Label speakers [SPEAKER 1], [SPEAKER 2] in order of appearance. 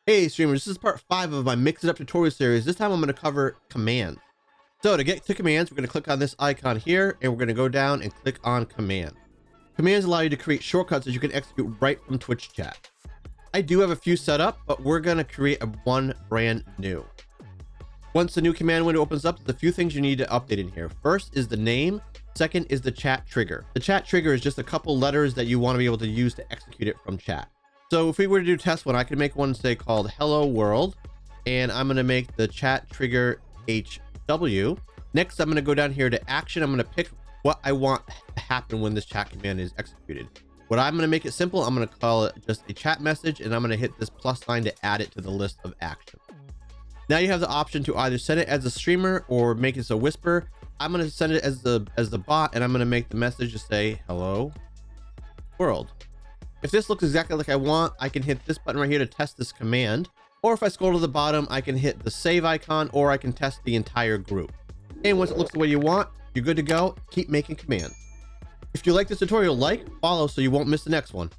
[SPEAKER 1] Hey streamers, this is part 5 of my Mix It Up tutorial series. This time I'm going to cover commands. So to get to commands, we're going to click on this icon here and we're going to go down and click on command. Commands allow you to create shortcuts that you can execute right from Twitch chat. I do have a few set up, but we're going to create one brand new. Once the new command window opens up, there's a few things you need to update in here. First is the name. Second is the chat trigger. The chat trigger is just a couple letters that you want to be able to use to execute it from chat. So if we were to do test one, I could make one say called hello world, and I'm going to make the chat trigger HW. Next, I'm going to go down here to action. I'm going to pick what I want to happen when this chat command is executed. What I'm going to make it simple, I'm going to call it just a chat message, and I'm going to hit this plus sign to add it to the list of action. Now you have the option to either send it as a streamer or make it a whisper. I'm going to send it as the bot, and I'm going to make the message to say hello world. If this looks exactly like I want, I can hit this button right here to test this command. Or if I scroll to the bottom, I can hit the save icon, or I can test the entire group. And once it looks the way you want, you're good to go. Keep making commands. If you like this tutorial, like, follow so you won't miss the next one.